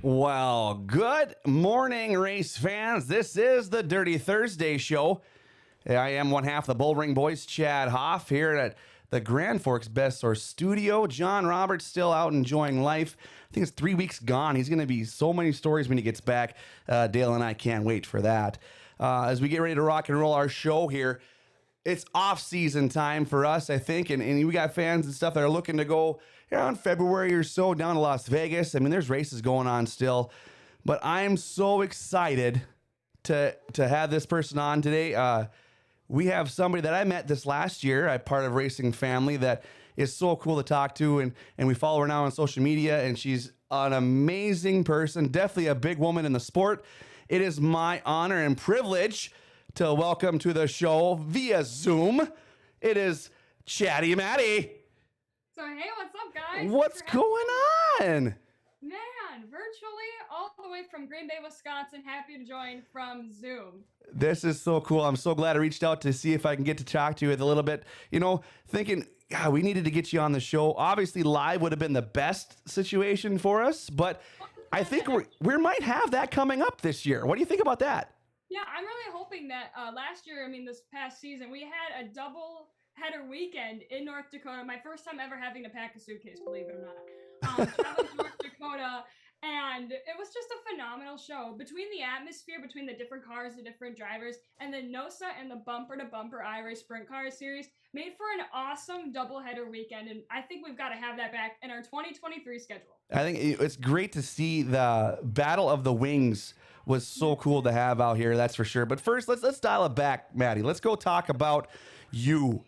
Well, good morning, race fans. This is the Dirty Thursday show. I am one half the Bullring Boys, Chad Hoff, here at the Grand Forks Best Source Studio. John Roberts still out enjoying life. I think it's 3 weeks gone. He's going to be so many stories when he gets back. Dale and I can't wait for that. As we get ready to rock and roll our show here, it's off-season time for us, I think, and we got fans and stuff that are looking to go around February or so down to Las Vegas. I mean, there's races going on still, but I'm so excited to have this person on today. We have somebody that I met this last year. I'm part of Racing Family that is so cool to talk to, and we follow her now on social media, and she's an amazing person, definitely a big woman in the sport. It is my honor and privilege to welcome to the show via Zoom. It is ChattyMadi. So, hey, what's up, guys? What's going on? Man, virtually all the way from Green Bay, Wisconsin. Happy to join from Zoom. This is so cool. I'm so glad I reached out to see if I can get to talk to you a little bit. You know, thinking, God, we needed to get you on the show. Obviously, live would have been the best situation for us, but I think we might have that coming up this year. What do you think about that? Yeah, I'm really hoping that last year, this past season, we had a double header weekend in North Dakota. My first time ever having to pack a suitcase, believe it or not. Traveling to North Dakota, and it was just a phenomenal show. Between the atmosphere, between the different cars, the different drivers, and the NOSA and the bumper-to-bumper IRA Sprint Car Series made for an awesome doubleheader weekend, and I think we've got to have that back in our 2023 schedule. I think it's great to see the Battle of the Wings was so cool to have out here, that's for sure. But first, let's dial it back, Maddie. Let's go talk about you.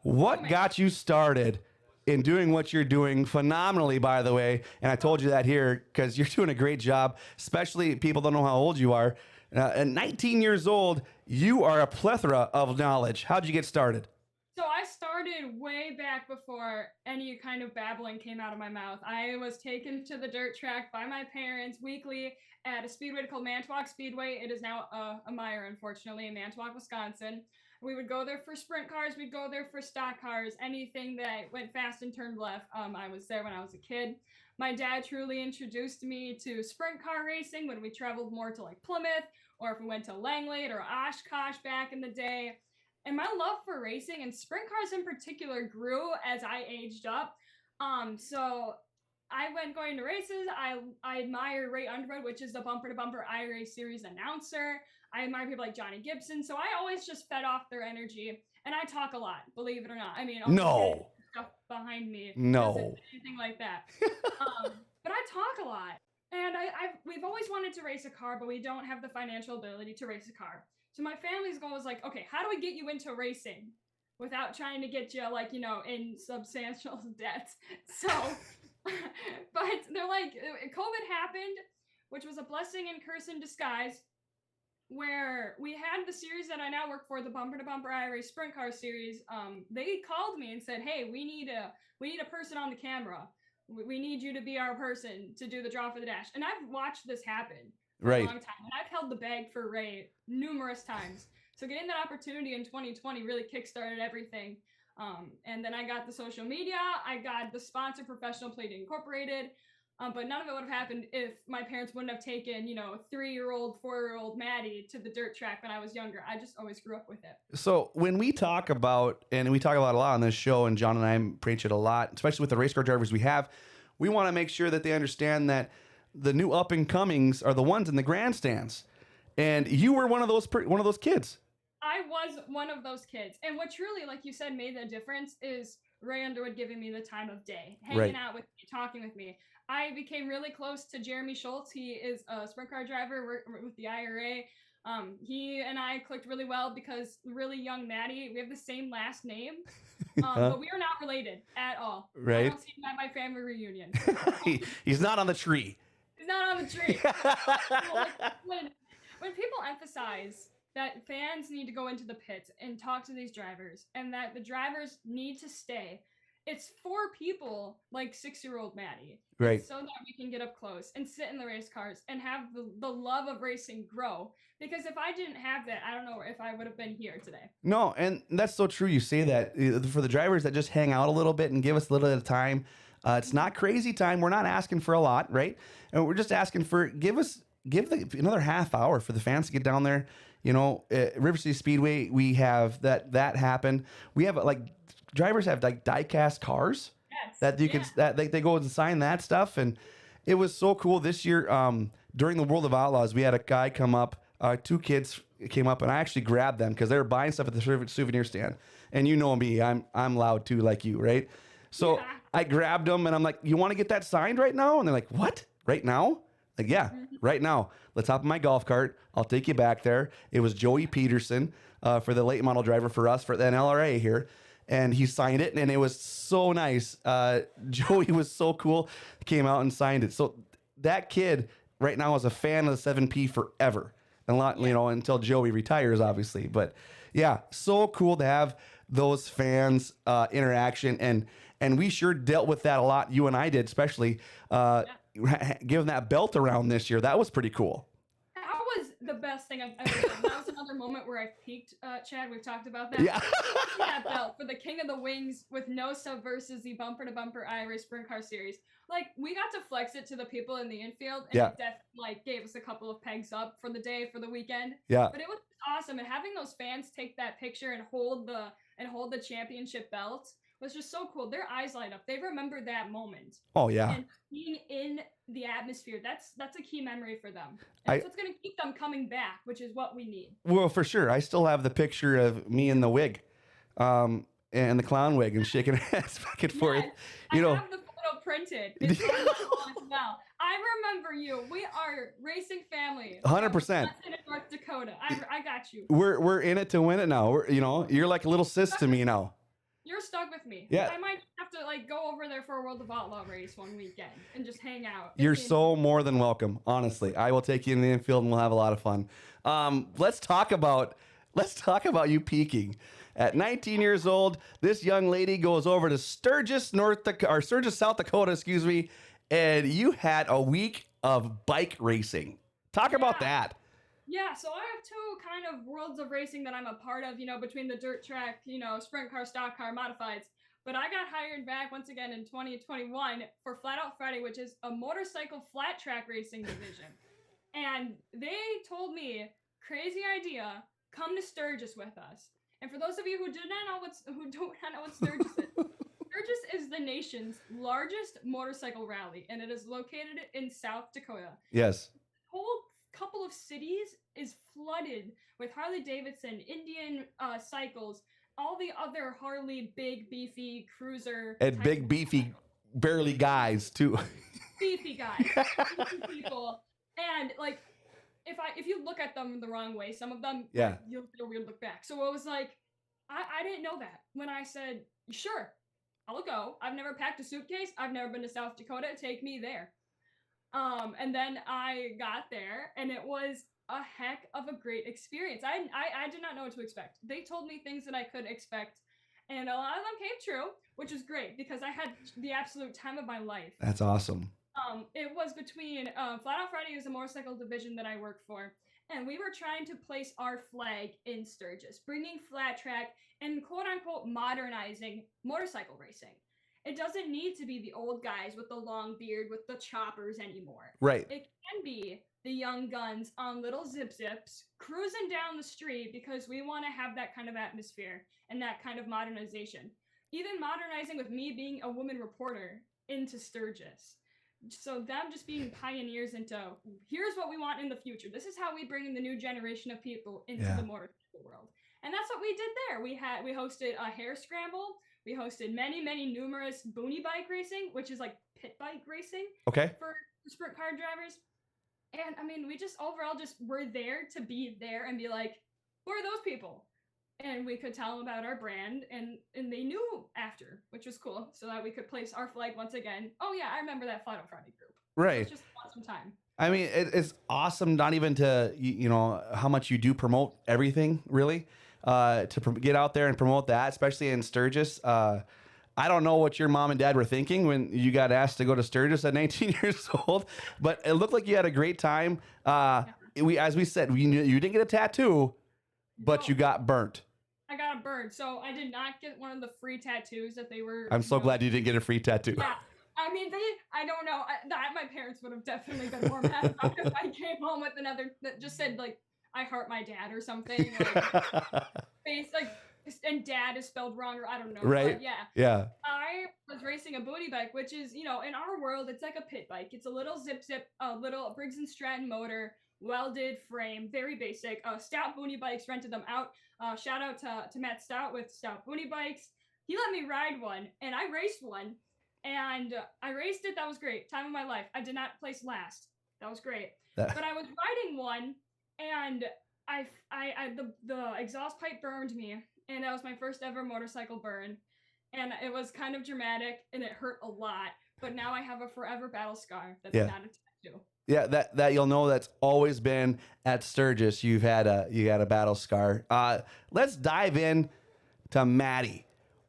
What got you started in doing what you're doing phenomenally, by the way? And I told you that here because you're doing a great job, especially people don't know how old you are. At 19 years old, you are a plethora of knowledge. How'd you get started? So I started way back before any kind of babbling came out of my mouth. I was taken to the dirt track by my parents weekly at a speedway called Manitowoc Speedway. It is now a Meyer, unfortunately, in Manitowoc, Wisconsin. We would go there for sprint cars. We'd go there for stock cars, anything that went fast and turned left. I was there when I was a kid. My dad truly introduced me to sprint car racing when we traveled more to like Plymouth, or if we went to Langlade or Oshkosh back in the day. And my love for racing and sprint cars in particular grew as I aged up. So I went going to races. I admire Ray Underwood, which is the bumper-to-bumper IRA series announcer. I admire people like Johnny Gibson. So I always just fed off their energy. And I talk a lot, believe it or not. No. Stuff behind me. No. Anything like that. But I talk a lot. And we've always wanted to race a car, but we don't have the financial ability to race a car. So my family's goal was like, okay, how do we get you into racing without trying to get you in substantial debt? So, but they're like, COVID happened, which was a blessing and curse in disguise, where we had the series that I now work for, the Bumper to Bumper IRA Sprint Car Series. They called me and said, hey, we need a person on the camera. We need you to be our person to do the draw for the dash. And I've watched this happen. Right. A long time. And I've held the bag for Ray numerous times. So getting that opportunity in 2020 really kickstarted everything. And then I got the social media. I got the sponsor, Professional Plate Incorporated. But none of it would have happened if my parents wouldn't have taken, 3-year-old, 4-year-old Madi to the dirt track when I was younger. I just always grew up with it. So when we talk about, and we talk about a lot on this show, and John and I preach it a lot, especially with the race car drivers we have, we want to make sure that they understand that the new up and comings are the ones in the grandstands, and you were one of those kids. I was one of those kids, and what truly, like you said, made the difference is Ray Underwood giving me the time of day, hanging out with me, talking with me. I became really close to Jeremy Schultz. He is a sprint car driver with the IRA. He and I clicked really well because really young Madi, we have the same last name, but we are not related at all. Right. I don't see him at my family reunion. He's not on the tree. He's not on the tree. When people emphasize that fans need to go into the pits and talk to these drivers and that the drivers need to stay, it's for people like 6-year-old Madi. Right. So that we can get up close and sit in the race cars and have the love of racing grow. Because if I didn't have that, I don't know if I would have been here today. No, and that's so true. You say that for the drivers that just hang out a little bit and give us a little bit of time. It's not crazy time. We're not asking for a lot, right? And we're just asking for another half hour for the fans to get down there. River City Speedway, we have that happen. We have like drivers have like die-cast cars that you can that they go and sign that stuff, and it was so cool this year. During the World of Outlaws, we had a guy come up. Two kids came up, and I actually grabbed them because they were buying stuff at the souvenir stand. And you know me, I'm loud too, like you, right? So I grabbed them, and I'm like, "You want to get that signed right now?" And they're like, "What? Right now?" Like, yeah, right now. Let's hop in my golf cart. I'll take you back there. It was Joey Peterson for the late model driver for us for the NLRA here. And he signed it, and it was so nice. Joey was so cool. Came out and signed it. So that kid right now is a fan of the 7P forever. And until Joey retires, obviously. But yeah, so cool to have those fans interaction. And we sure dealt with that a lot. You and I did, especially giving that belt around this year. That was pretty cool. That was the best thing I've ever done. That was another moment where I peaked, Chad. We've talked about that. Yeah. That belt for the King of the Wings with NOSA versus the Bumper to Bumper IRA Sprint Car Series. Like, we got to flex it to the people in the infield, and it definitely gave us a couple of pegs up for the day, for the weekend. Yeah. But it was awesome, and having those fans take that picture and hold the championship belt was just so cool. Their eyes light up. They remember that moment. Oh yeah. And being in the atmosphere, that's a key memory for them. And that's what's going to keep them coming back, which is what we need. Well, for sure. I still have the picture of me in the wig, and the clown wig, and shaking heads back and forth. I have the photo printed. It's on my wall as well. I remember you. We are racing family. 100%. In North Dakota. I got you. We're in it to win it now. You're like a little sis to me now. You're stuck with me. Yeah. I might have to go over there for a World of Outlaw race one weekend and just hang out. You're so more than welcome. Honestly, I will take you in the infield and we'll have a lot of fun. Let's talk about you peaking. At 19 years old, this young lady goes over to Sturgis, South Dakota, excuse me, and you had a week of bike racing. Talk about that. Yeah, so I have two kind of worlds of racing that I'm a part of, between the dirt track, sprint car, stock car, modifieds. But I got hired back once again in 2021 for Flat Out Friday, which is a motorcycle flat track racing division. And they told me, crazy idea, come to Sturgis with us. And for those of you who don't know what Sturgis is, Sturgis is the nation's largest motorcycle rally, and it is located in South Dakota. Yes. The whole couple of cities is flooded with Harley Davidson, Indian cycles, all the other Harley big beefy cruiser and big beefy burly guys too. Beefy guys, beefy people, and if you look at them the wrong way, some of them you'll get a weird look back. So it was like I didn't know that when I said sure, I'll go. I've never packed a suitcase. I've never been to South Dakota. Take me there. And then I got there, and it was a heck of a great experience. I did not know what to expect. They told me things that I could expect, and a lot of them came true, which is great because I had the absolute time of my life. That's awesome. It was between Flat Out Friday is a motorcycle division that I work for, and we were trying to place our flag in Sturgis, bringing flat track and quote-unquote modernizing motorcycle racing. It doesn't need to be the old guys with the long beard with the choppers anymore. Right. It can be the young guns on little zips cruising down the street because we want to have that kind of atmosphere and that kind of modernization. Even modernizing with me being a woman reporter into Sturgis. So them just being pioneers into here's what we want in the future. This is how we bring in the new generation of people into the motorcycle world. And that's what we did there. We hosted a hare scramble. We hosted many numerous boonie bike racing, which is like pit bike racing. Okay. For sprint car drivers. And I mean, we just overall just were there to be there and be like, who are those people? And we could tell them about our brand, and they knew after, which was cool, so that we could place our flag once again. Oh yeah, I remember that Flat Out Friday group. Right. It's just awesome time. I mean, it's awesome. Not even to how much you do promote everything, really. Get out there and promote that, especially in Sturgis. I don't know what your mom and dad were thinking when you got asked to go to Sturgis at 19 years old, but it looked like you had a great time. As we said, you didn't get a tattoo, but you got burnt. I got a burn, so I did not get one of the free tattoos that they were. I'm so glad you didn't get a free tattoo. Yeah, mean, I don't know. That my parents would have definitely been more mad about if I came home with another that just said like I hurt my dad or something, like face like and dad is spelled wrong or I don't know. Right? But yeah, Yeah. I was racing a booty bike, which is, in our world, it's like a pit bike. It's a little zip, a little Briggs and Stratton motor, welded frame, very basic. Stout Boonie Bikes rented them out. Shout out to Matt Stout with Stout Boonie Bikes. He let me ride one, and I raced one, and I raced it. That was great. Time of my life. I did not place last. That was great. That- But I was riding one, and the exhaust pipe burned me, and that was my first ever motorcycle burn. And it was kind of dramatic and it hurt a lot. But now I have a forever battle scar that's Yeah. not a tattoo. Yeah, that you'll know that's always been at Sturgis. You had a battle scar. Let's dive in to Madi.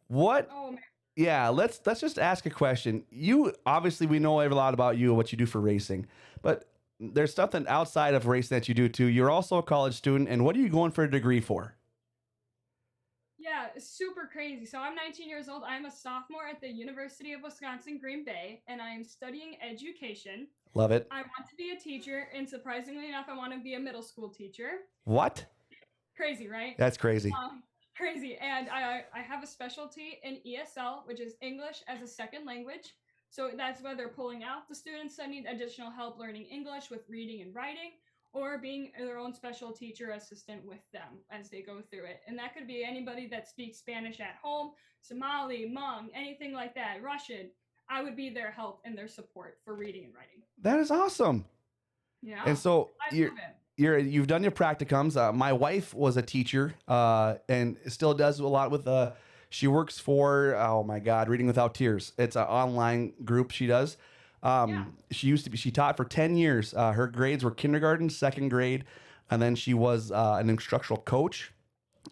What? Oh man. Yeah, let's just ask a question. You obviously we know a lot about you and what you do for racing, but there's something outside of racing that you do too. You're also a college student, and what are you going for a degree for? Yeah, it's super crazy. So I'm 19 years old. I'm a sophomore at the University of Wisconsin Green Bay, and I am studying education. Love it. I want to be a teacher, and surprisingly enough, I want to be a middle school teacher. What? Crazy, right? That's crazy. Crazy. And I have a specialty in ESL, which is English as a second language. So that's where they're pulling out the students that need additional help learning English with reading and writing, or being their own special teacher assistant with them as they go through it. And that could be anybody that speaks Spanish at home, Somali, Hmong, anything like that, Russian. I would be their help and their support for reading and writing. That is awesome. Yeah. And so I love it. you've done your practicums. My wife was a teacher and still does a lot with she works for, oh my God, Reading Without Tears. It's an online group she does. She taught for 10 years. Her grades were kindergarten, second grade, and then she was an instructional coach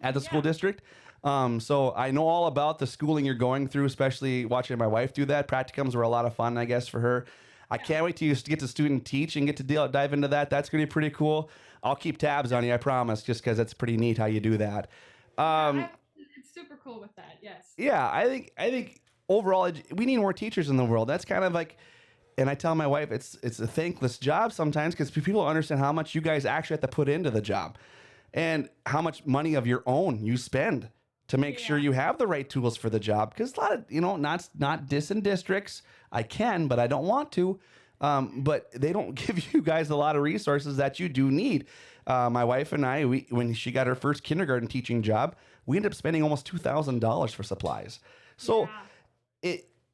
at the school district. So I know all about the schooling you're going through, especially watching my wife do that. Practicums were a lot of fun, I guess, for her. I can't wait to get to student teach and get to dive into that. That's going to be pretty cool. I'll keep tabs on you, I promise, just because it's pretty neat how you do that. It's super cool with that. Yes. Yeah, I think overall we need more teachers in the world. That's kind of like, and I tell my wife it's a thankless job sometimes because people don't understand how much you guys actually have to put into the job and how much money of your own you spend to make sure you have the right tools for the job. Because a lot of, not dissing districts. I can, but I don't want to. But they don't give you guys a lot of resources that you do need. My wife and I, when she got her first kindergarten teaching job, we ended up spending almost $2,000 for supplies. So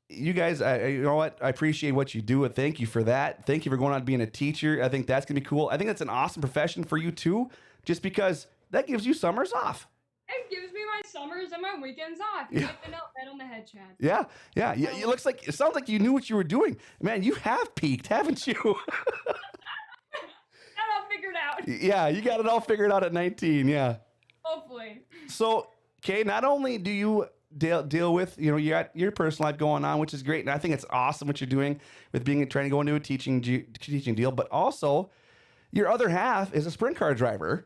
you guys, you know what? I appreciate what you do, and thank you for that. Thank you for going on being a teacher. I think that's gonna be cool. I think that's an awesome profession for you too, just because that gives you summers off. It gives me my summers and my weekends off. You hit the nail right on the head, Chad. Yeah. It sounds like you knew what you were doing. Man, you have peaked, haven't you? Got it all figured out. Yeah, you got it all figured out at 19. Yeah. Hopefully. So, okay, not only do you deal with, you got your personal life going on, which is great, and I think it's awesome what you're doing with trying to go into a teaching deal, but also your other half is a sprint car driver.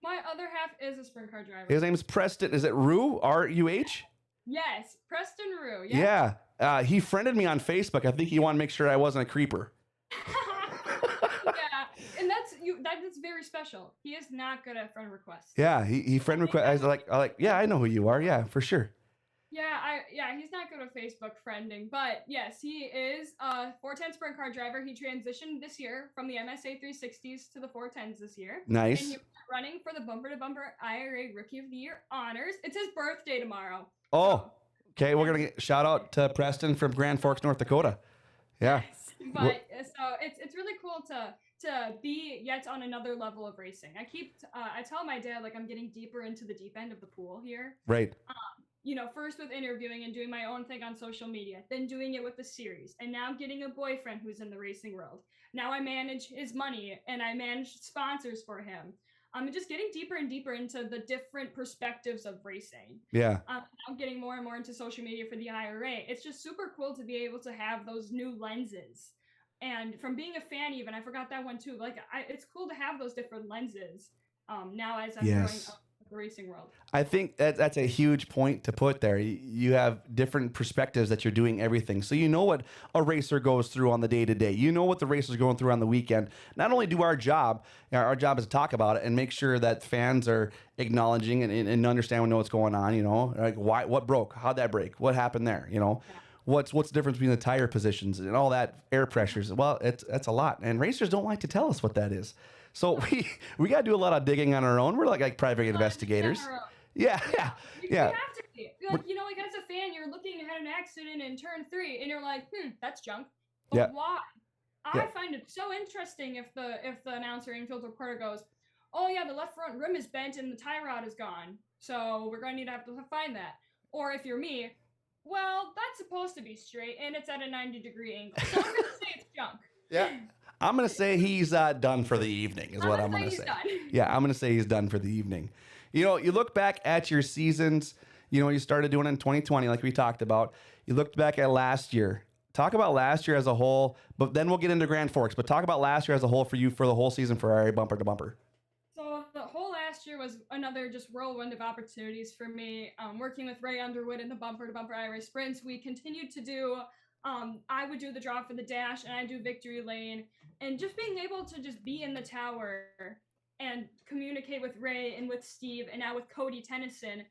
My other half is a sprint car driver. His name is Preston. Is it Rue? R-U-H? Yes, Preston Rue. Yeah. He friended me on Facebook. I think he wanted to make sure I wasn't a creeper. Yeah, and that's very special. He is not good at friend requests. Yeah, he friend request. I was like, yeah, I know who you are. Yeah, for sure. Yeah, he's not good at Facebook friending, but yes, he is a 410 sprint car driver. He transitioned this year from the MSA 360s to the 410s this year. Nice. And he's running for the Bumper to Bumper IRA Rookie of the Year honors. It's his birthday tomorrow. Oh, okay. We're gonna shout out to Preston from Grand Forks, North Dakota. Yeah. Yes, but so it's really cool to be yet on another level of racing. I tell my dad like I'm getting deeper into the deep end of the pool here. Right. First with interviewing and doing my own thing on social media, then doing it with the series, and now getting a boyfriend who's in the racing world. Now I manage his money and I manage sponsors for him. I'm just getting deeper and deeper into the different perspectives of racing. Yeah. I'm getting more and more into social media for the IRA. It's just super cool to be able to have those new lenses. And from being a fan, even, I forgot that one too. Like, it's cool to have those different lenses now as I'm growing up the racing world. I think that's a huge point to put there. You have different perspectives that you're doing everything. So you know what a racer goes through on the day to day. You know what the racer's going through on the weekend. Not only do our job is to talk about it and make sure that fans are acknowledging and understand and know what's going on. You know, like what broke, how'd that break, what happened there. You know, Yeah. what's the difference between the tire positions and all that air pressures. Well, that's a lot, and racers don't like to tell us what that is. So we got to do a lot of digging on our own. We're like private investigators. Yeah, Yeah, yeah, we yeah, have to be. Like, you know, like as a fan, you're looking at an accident in turn 3 and you're like, that's junk. yeah, But why? yeah. I find it so interesting if the announcer infield reporter goes, "Oh yeah, the left front rim is bent and the tie rod is gone. So we're going to have to find that." Or if you're me, well, that's supposed to be straight and it's at a 90-degree angle. So I'm going to say it's junk. Yeah. I'm gonna say he's done for the evening, is what I'm gonna He's say. done. Yeah, I'm gonna say he's done for the evening. You know, you look back at your seasons. You know, you started doing it in 2020, like we talked about. You looked back at last year. Talk about last year as a whole, but then we'll get into Grand Forks. But talk about last year as a whole for you for the whole season for IRA bumper to bumper. So the whole last year was another just whirlwind of opportunities for me. Working with Ray Underwood in the bumper to bumper IRA sprints, we continued to do. I would do the draw for the dash, and I do victory lane, and just being able to just be in the tower and communicate with Ray and with Steve, and now with Cody Tennyson,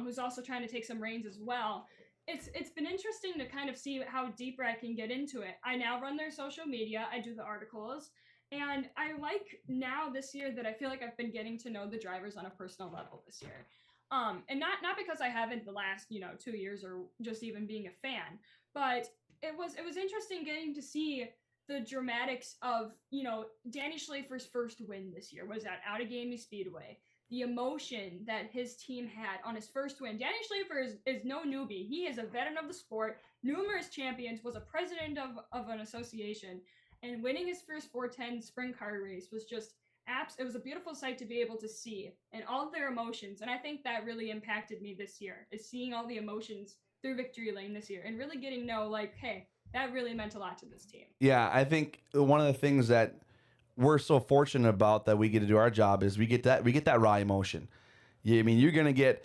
who's also trying to take some reins as well. It's been interesting to kind of see how deeper I can get into it. I now run their social media. I do the articles. And I like now this year that I feel like I've been getting to know the drivers on a personal level this year. And not because I haven't the last, 2 years or just even being a fan, but it was interesting getting to see the dramatics of, Danny Schlafer's first win this year was at Outagamie Speedway. The emotion that his team had on his first win. Danny Schlafer is no newbie. He is a veteran of the sport, numerous champions, was a president of an association, and winning his first 410 sprint car race was just it was a beautiful sight to be able to see and all their emotions. And I think that really impacted me this year, is seeing all the emotions through victory lane this year and really getting to know, like, hey, that really meant a lot to this team. Yeah, I think one of the things that we're so fortunate about that we get to do our job is we get that raw emotion. Yeah, I mean, you're gonna get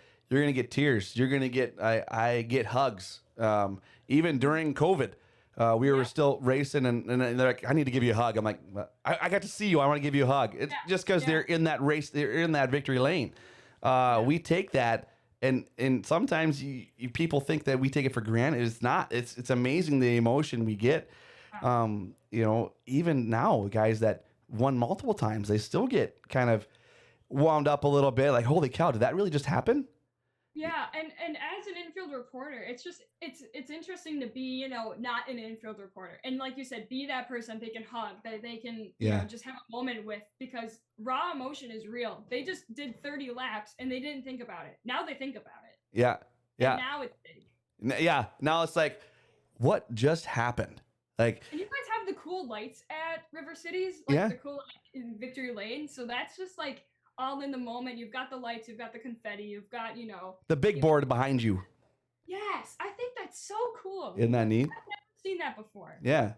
tears. You're gonna get I get hugs. Even during COVID, we were still racing, and they're like, "I need to give you a hug." I'm like, "I got to see you. I want to give you a hug." It's just because they're in that race, they're in that victory lane. We take that, and sometimes people think that we take it for granted. It's not. It's amazing the emotion we get. Even now, guys that won multiple times, they still get kind of wound up a little bit. Like, holy cow, did that really just happen? Yeah, and as an infield reporter, it's interesting to be, not an infield reporter. And like you said, be that person they can hug, that they can, just have a moment with, because raw emotion is real. They just did 30 laps and they didn't think about it. Now they think about it. Yeah, And yeah, now it's big. yeah. Now it's like, what just happened? Like, And you guys have the cool lights at River Cities, like yeah, the cool in Victory Lane. So that's just like all in the moment. You've got the lights, you've got the confetti, you've got, the big board behind you. Yes, I think that's so cool. Isn't that neat? I've never seen that before. Yeah.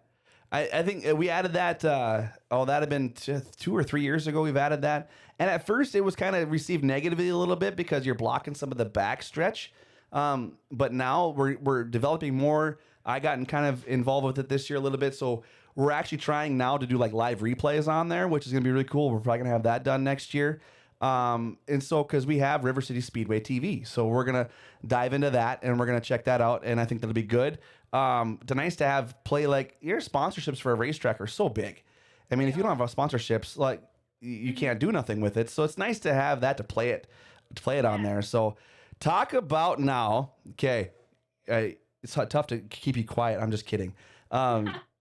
I think we added that. That had been 2 or 3 years ago. We've added that, and at first it was kind of received negatively a little bit because you're blocking some of the back stretch. But now we're developing more. I gotten kind of involved with it this year a little bit, so we're actually trying now to do like live replays on there, which is gonna be really cool. We're probably gonna have that done next year. And so because we have River City Speedway TV, so we're gonna dive into that and we're gonna check that out, and I think that'll be good. It's nice to have play like your sponsorships for a racetrack are so big. I mean, if you don't have sponsorships, like you can't do nothing with it. So it's nice to have that to play it on there. So talk about now. Okay, it's tough to keep you quiet. I'm just kidding.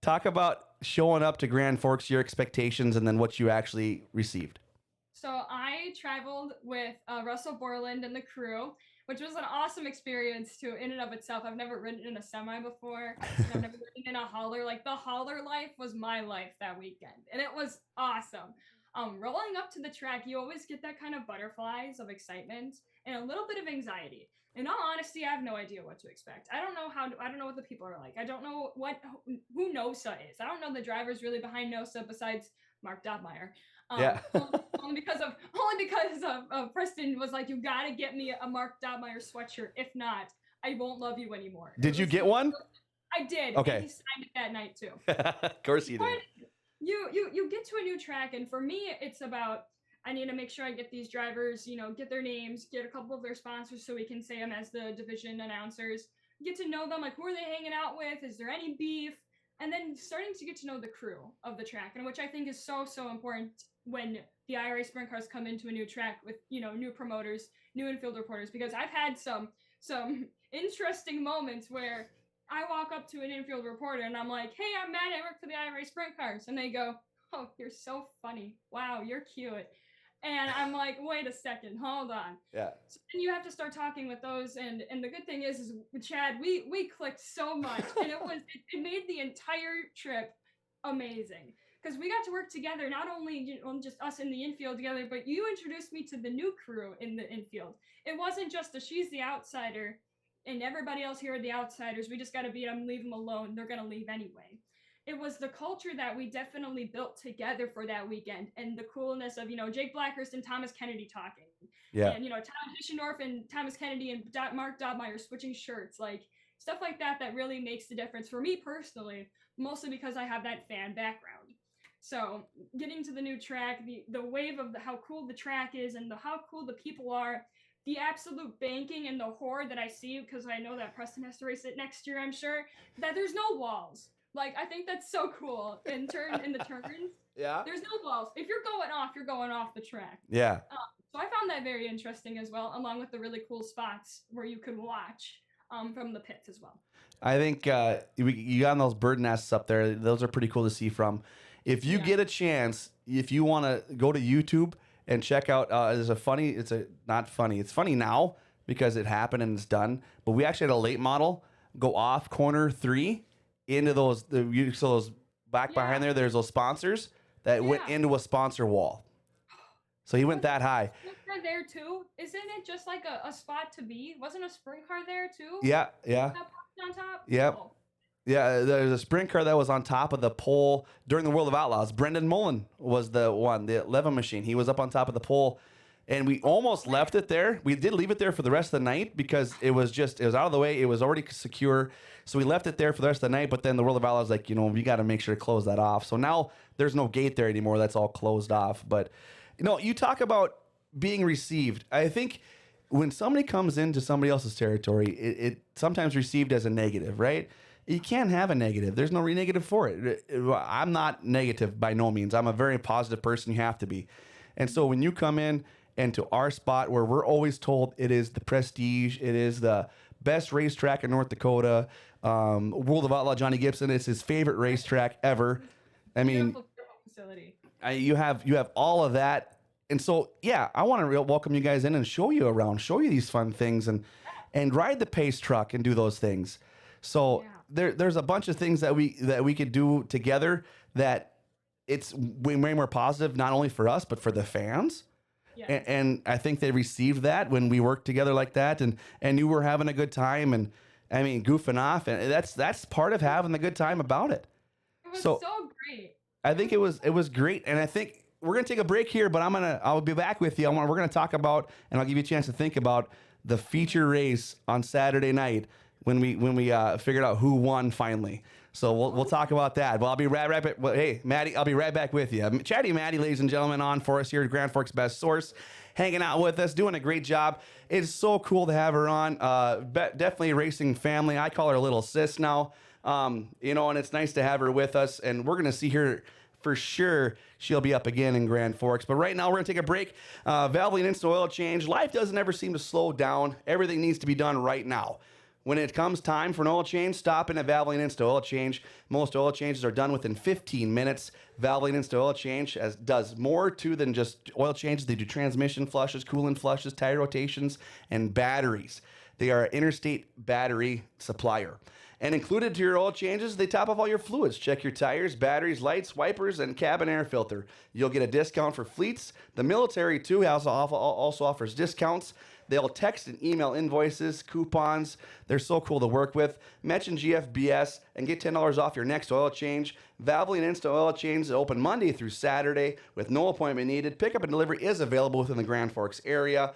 Talk about showing up to Grand Forks, your expectations, and then what you actually received. So I traveled with Russell Borland and the crew, which was an awesome experience too in and of itself. I've never ridden in a semi before. And I've never ridden in a hauler. Like the hauler life was my life that weekend, and it was awesome. Rolling up to the track, you always get that kind of butterflies of excitement and a little bit of anxiety. In all honesty, I have no idea what to expect. I don't know what the people are like. I don't know who NOSA is. I don't know the drivers really behind NOSA besides Mark Dobmeyer. Yeah. Only because of Preston was like, you gotta get me a Mark Dobmeyer sweatshirt. If not, I won't love you anymore. Did you get one? I did. Okay. And he signed it that night too. Of course you did. You get to a new track, and for me, it's about I need to make sure I get these drivers, get their names, get a couple of their sponsors so we can say them as the division announcers, get to know them, like who are they hanging out with? Is there any beef? And then starting to get to know the crew of the track, and which I think is so, so important when the IRA sprint cars come into a new track with, new promoters, new infield reporters, because I've had some interesting moments where I walk up to an infield reporter and I'm like, hey, I'm Matt, I work for the IRA sprint cars. And they go, oh, you're so funny. Wow, you're cute. And I'm like, wait a second, hold on. Yeah. So then you have to start talking with those, and the good thing is with Chad, we clicked so much, and it made the entire trip amazing because we got to work together. Not only just us in the infield together, but you introduced me to the new crew in the infield. It wasn't just she's the outsider, and everybody else here are the outsiders. We just got to beat them, leave them alone. They're gonna leave anyway. It was the culture that we definitely built together for that weekend, and the coolness of Jake Blackhurst and Thomas Kennedy talking, and Tom Hischendorf and Thomas Kennedy and Mark Dobmeyer switching shirts, like stuff like that really makes the difference for me personally, mostly because I have that fan background. So getting to the new track, the wave of how cool the track is and how cool the people are, the absolute banking and the horde that I see, because I know that Preston has to race it next year, I'm sure, that there's no walls. Like, I think that's so cool in the turns. Yeah. There's no walls. If you're going off the track. Yeah. So I found that very interesting as well, along with the really cool spots where you could watch from the pits as well. I think you got those bird nests up there. Those are pretty cool to see from. If you get a chance, if you want to go to YouTube and check out, not funny. It's funny now because it happened and it's done. But we actually had a late model go off corner 3 into those back behind there. There's those sponsors that went into a sponsor wall. So he went that high. Sprint car there too? Isn't it just like a spot to be? Wasn't a sprint car there too? Yeah. On top. Yep. Oh. Yeah, there's a sprint car that was on top of the pole during the World of Outlaws. Brendan Mullen was the one, the Leva machine. He was up on top of the pole, and we almost left it there. We did leave it there for the rest of the night because it was out of the way. It was already secure, so we left it there for the rest of the night. But then the World of Outlaws like, we got to make sure to close that off. So now there's no gate there anymore. That's all closed off. But you talk about being received. I think when somebody comes into somebody else's territory, it sometimes received as a negative, right? You can't have a negative. There's no negative for it. I'm not negative by no means. I'm a very positive person. You have to be. And so when you come in into our spot where we're always told it is the prestige, it is the best racetrack in North Dakota, World of Outlaw Johnny Gibson, it's his favorite racetrack ever. I mean, beautiful facility. You have all of that. And so, I want to welcome you guys in and show you around, show you these fun things and ride the pace truck and do those things. So there's a bunch of things that we could do together that it's way more positive, not only for us, but for the fans. Yeah. And I think they received that when we worked together like that and knew we're having a good time and I mean, goofing off. And that's part of having the good time about it. It was so great. I think it was great. And I think we're going to take a break here, but I'll be back with you. We're going to talk about, and I'll give you a chance to think about the feature race on Saturday night when we figured out who won finally. So we'll talk about that. Well, I'll be right back. Well, hey, Maddie, I'll be right back with you. ChattyMadi, ladies and gentlemen, on for us here at Grand Forks Best Source, hanging out with us, doing a great job. It's so cool to have her on. Definitely a racing family. I call her a little sis now. And it's nice to have her with us. And we're gonna see her for sure. She'll be up again in Grand Forks. But right now we're gonna take a break. Valvoline and instant oil change. Life doesn't ever seem to slow down. Everything needs to be done right now. When it comes time for an oil change, stop in at Valvoline Insta Oil Change. Most oil changes are done within 15 minutes. Valvoline Insta Oil Change does more too than just oil changes. They do transmission flushes, coolant flushes, tire rotations, and batteries. They are an interstate battery supplier. And included to your oil changes, they top off all your fluids. Check your tires, batteries, lights, wipers, and cabin air filter. You'll get a discount for fleets. The military, too, also offers discounts. They'll text and email invoices, coupons. They're so cool to work with. Mention GFBS and get $10 off your next oil change. Valvoline Instant Oil Change is open Monday through Saturday with no appointment needed. Pickup and delivery is available within the Grand Forks area.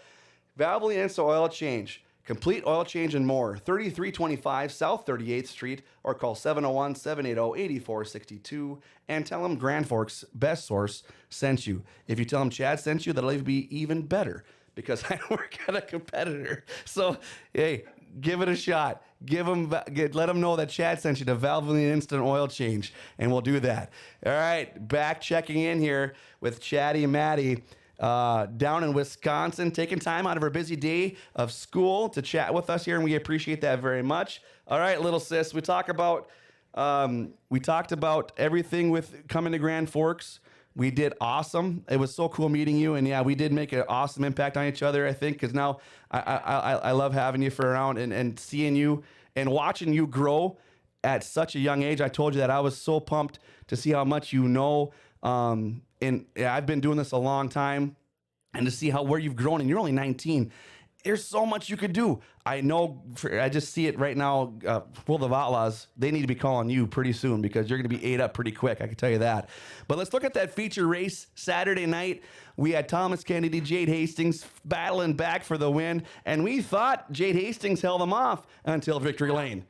Valvoline Instant Oil Change. Complete oil change and more. 3325 South 38th Street or call 701-780-8462 and tell them Grand Forks Best Source sent you. If you tell them Chad sent you, that'll even be even better because I work at a competitor. So, hey, give it a shot. Let them know that Chad sent you to Valvoline Instant Oil Change, and we'll do that. All right, back checking in here with ChattyMadi. Down in Wisconsin, taking time out of her busy day of school to chat with us here, and we appreciate that very much. All right, little sis, we talked about everything with coming to Grand Forks. We did awesome. It was so cool meeting you, and yeah, we did make an awesome impact on each other. I think because now I love having you for around and seeing you and watching you grow at such a young age. I told you that I was so pumped to see how much you know. And yeah, I've been doing this a long time, and to see where you've grown, and you're only 19. There's so much you could do. I know. I just see it right now. World of Outlaws, they need to be calling you pretty soon because you're going to be ate up pretty quick. I can tell you that. But let's look at that feature race Saturday night. We had Thomas Kennedy, Jade Hastings battling back for the win, and we thought Jade Hastings held them off until Victory Lane.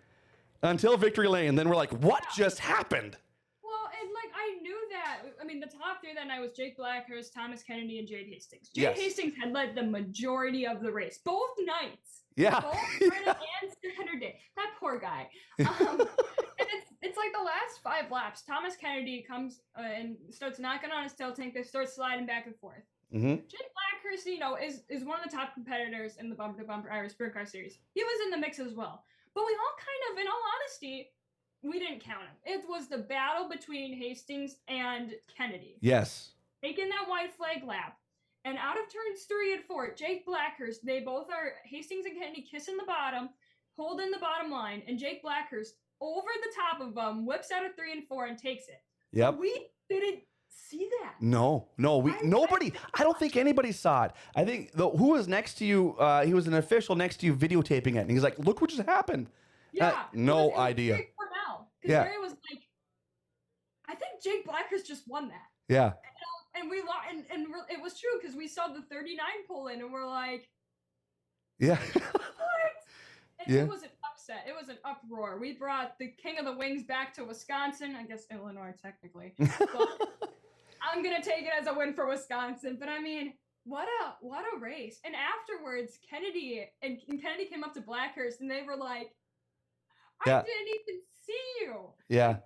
Then we're like, what just happened? I knew that. I mean, the top three that night was Jake Blackhurst, Thomas Kennedy, and Jade Hastings. Jade Hastings had led the majority of the race, both nights. Yeah. Both Friday and Saturday. That poor guy. And it's like the last 5 laps. Thomas Kennedy comes and starts knocking on his tail tank. They start sliding back and forth. Mm-hmm. Jake Blackhurst, is one of the top competitors in the Bumper to Bumper Irish Sprint Car Series. He was in the mix as well. But we all kind of, in all honesty, we didn't count him. It was the battle between Hastings and Kennedy. Yes. Taking that white flag lap. And out of turns 3 and 4, Jake Blackhurst, they both are, Hastings and Kennedy kissing the bottom, holding the bottom line, and Jake Blackhurst over the top of them, whips out of 3 and 4 and takes it. Yep. We didn't see that. No, nobody. I don't think anybody saw it. I think who was next to you? He was an official next to you videotaping it, and he's like, "Look what just happened." Yeah, no idea. Yeah, Gary was like, "I think Jake Blackhurst just won that." Yeah. And we lost, and it was true because we saw the 39 pull in, and we're like, "Yeah." What? And Yeah. It was an upset. It was an uproar. We brought the king of the wings back to Wisconsin. I guess Illinois, technically. But I'm gonna take it as a win for Wisconsin. But I mean, what a race! And afterwards, Kennedy came up to Blackhurst, and they were like, "I didn't even see you." Yeah.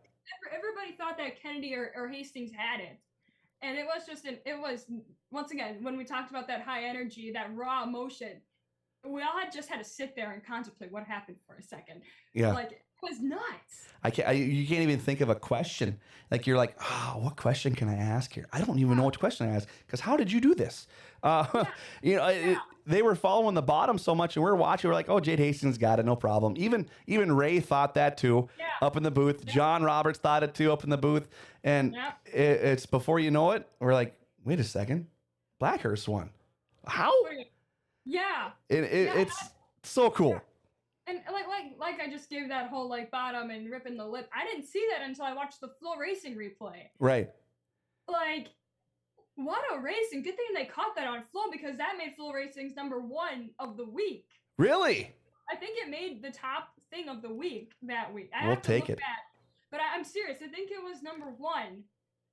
Everybody thought that Kennedy or Hastings had it. And it was once again, when we talked about that high energy, that raw emotion, we all just had to sit there and contemplate what happened for a second. Yeah. Like, it was nuts. You can't even think of a question. Like, you're like, oh, what question can I ask here? I don't even know what question I ask because how did you do this? They were following the bottom so much, and we're watching. We're like, oh, Jade Hastings got it, no problem. Even Ray thought that too, up in the booth. Yeah. John Roberts thought it too, up in the booth. And it's before you know it, we're like, wait a second, Blackhurst won. How? Yeah. It's so cool. Yeah. And like I just gave that whole like bottom and ripping the lip. I didn't see that until I watched the Flow Racing replay. Right. Like, what a race, and good thing they caught that on Flow because that made Flow Racing's #1 of the week. Really? I think it made the top thing of the week that week. We'll take it. But I'm serious. I think it was #1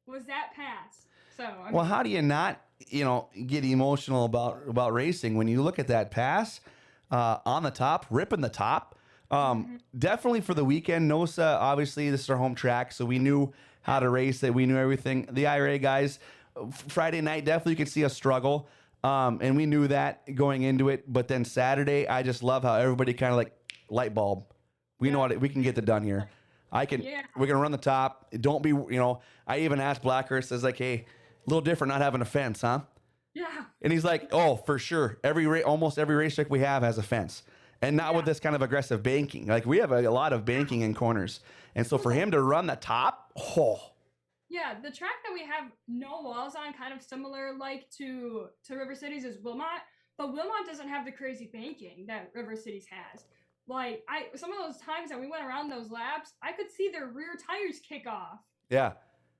was that pass. So well, how do you not get emotional about racing when you look at that pass on the top, ripping the top? Definitely for the weekend. NOSA, obviously, this is our home track, so we knew how to race it. We knew everything. The IRA guys, Friday night, definitely you could see us struggle, and we knew that going into it. But then Saturday, I just love how everybody kind of like light bulb. We know we can get it done here. We're gonna run the top. Don't be, I even asked Blackhurst, I was like, hey, a little different not having a fence, huh? Yeah. And he's like, oh, for sure. Almost every racetrack we have has a fence. And not with this kind of aggressive banking. Like, we have a lot of banking in corners. And so for him to run the top, Yeah, the track that we have no walls on, kind of similar like to River Cities, is Wilmot. but Wilmot doesn't have the crazy banking that River Cities has. Like some of those times that we went around those laps, I could see their rear tires kick off. Yeah.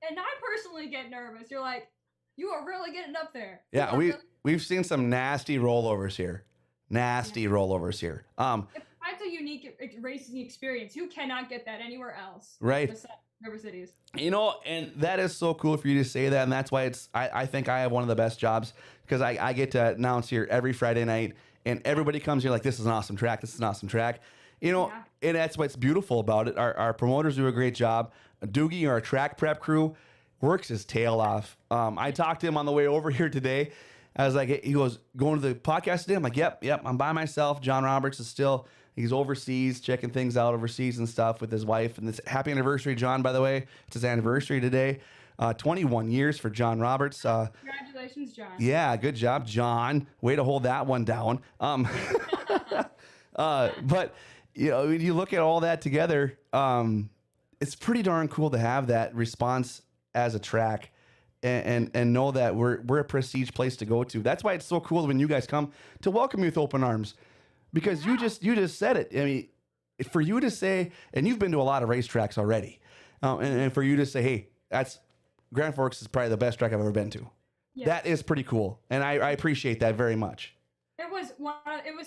And I personally get nervous. You're like, you are really getting up there. Yeah, we've seen some nasty rollovers here. Nasty rollovers here. That's a unique racing experience. You cannot get that anywhere else. Right. Besides River Cities. You know, and that is so cool for you to say that, and that's why I think I have one of the best jobs, because I get to announce here every Friday night, and everybody comes here like, this is an awesome track, this is an awesome track. You know, and that's what's beautiful about it. Our promoters do a great job. Doogie, our track prep crew, works his tail off. I talked to him on the way over here today. I was like, he goes, going to the podcast today? I'm like, yep, I'm by myself. John Roberts is still, he's overseas, checking things out overseas and stuff with his wife. And this happy anniversary, John, by the way. It's his anniversary today. 21 years for John Roberts. Congratulations, John. Yeah, good job, John. Way to hold that one down. But, you know, when you look at all that together, it's pretty darn cool to have that response as a track. And know that we're a prestige place to go to. That's why it's so cool when you guys come to welcome you with open arms, because you just said it. I mean, for you to say, and you've been to a lot of racetracks already, and for you to say, hey, that's Grand Forks is probably the best track I've ever been to. Yes. That is pretty cool, and I appreciate that very much. It was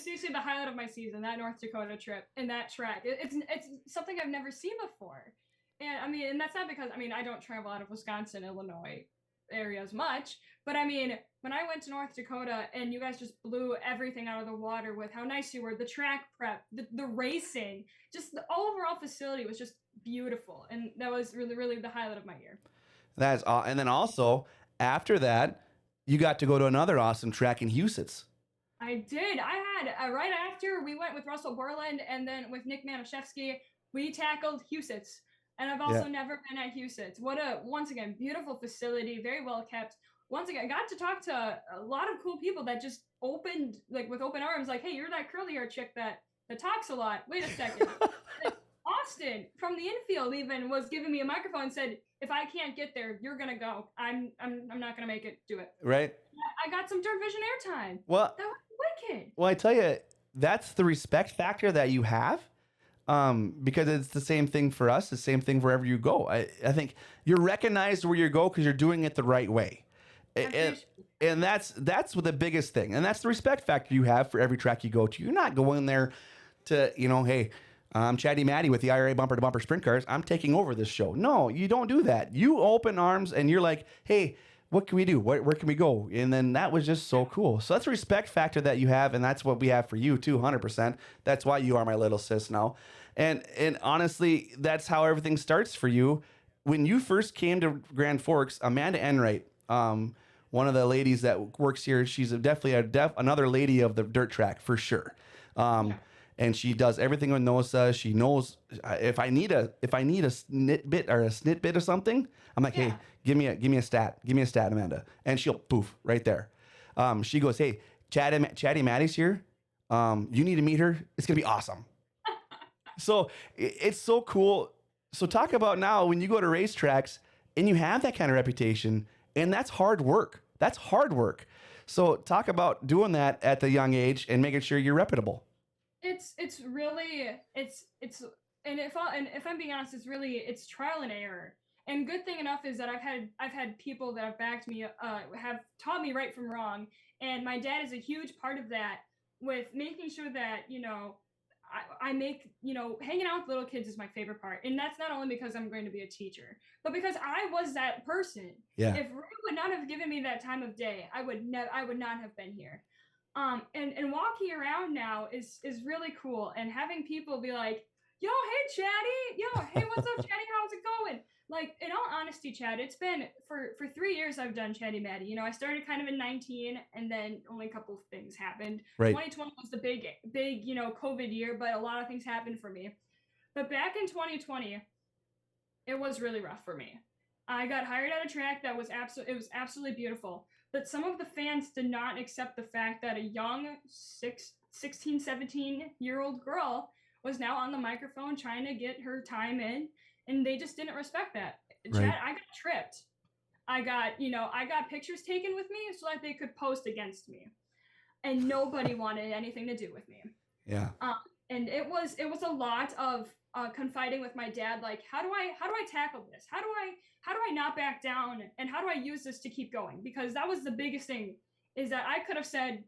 seriously the highlight of my season, that North Dakota trip and that track. It's something I've never seen before, and I mean, and that's not because I don't travel out of Wisconsin, Illinois areas much, but I mean, when I went to North Dakota and you guys just blew everything out of the water with how nice you were, the track prep, the racing, just the overall facility was just beautiful, and that was really the highlight of my year. That's and then also after that, you got to go to another awesome track in Huset's. I did. I had right after we went with Russell Borland and then with Nick Maniszewski, we tackled Huset's. And I've also never been at Huset's. What once again, beautiful facility, very well kept. Once again, I got to talk to a lot of cool people that just opened, like with open arms, like, hey, you're that curly hair chick that talks a lot. Wait a second. Austin from the infield even was giving me a microphone and said, if I can't get there, you're gonna go. I'm not gonna make it do it. Right. I got some Dirt Vision airtime. Well, that was wicked. Well, I tell you, that's the respect factor that you have. Because it's the same thing for us, the same thing wherever you go. I think you're recognized where you go because you're doing it the right way. And that's what the biggest thing. And that's the respect factor you have for every track you go to. You're not going there to, you know, hey, I'm ChattyMadi with the IRA bumper to bumper sprint cars. I'm taking over this show. No, you don't do that. You open arms and you're like, hey, what can we do? Where can we go? And then that was just so cool. So that's a respect factor that you have. And that's what we have for you too, 100%. That's why you are my little sis now. And honestly, that's how everything starts for you. When you first came to Grand Forks, Amanda Enright, one of the ladies that works here, she's definitely another lady of the dirt track for sure. And she does everything with NOSA. She knows if I need a snitbit or a snitbit or something, I'm like, hey, give me a stat, Amanda, and she'll poof right there. She goes, hey, ChattyMadi's here. You need to meet her. It's gonna be awesome. So it's so cool. So talk about now when you go to racetracks and you have that kind of reputation, and that's hard work. That's hard work. So talk about doing that at the young age and making sure you're reputable. It's really and if I'm being honest, it's trial and error. And good thing enough is that I've had people that have backed me, have taught me right from wrong, and my dad is a huge part of that, with making sure that, you know, I make, you know, hanging out with little kids is my favorite part. And that's not only because I'm going to be a teacher, but because I was that person. Yeah. If Ray would not have given me that time of day, I would not have been here. And walking around now is really cool. And having people be like, yo, hey, Chatty, yo, hey, what's up, Chatty? How's it going? Like, in all honesty, Chad, it's been for 3 years I've done ChattyMadi. You know, I started kind of in 19, and then only a couple of things happened. Right. 2020 was the big, you know, COVID year, but a lot of things happened for me. But back in 2020, it was really rough for me. I got hired at a track that was absolutely beautiful. But some of the fans did not accept the fact that a young 16, 17-year-old girl was now on the microphone trying to get her time in. And they just didn't respect that. Right. Chad, I got tripped. I got pictures taken with me so that they could post against me. and nobody wanted anything to do with me. Yeah. And it was a lot of confiding with my dad, like, how do I tackle this? How do I not back down, and how do I use this to keep going? Because that was the biggest thing, is that I could have said,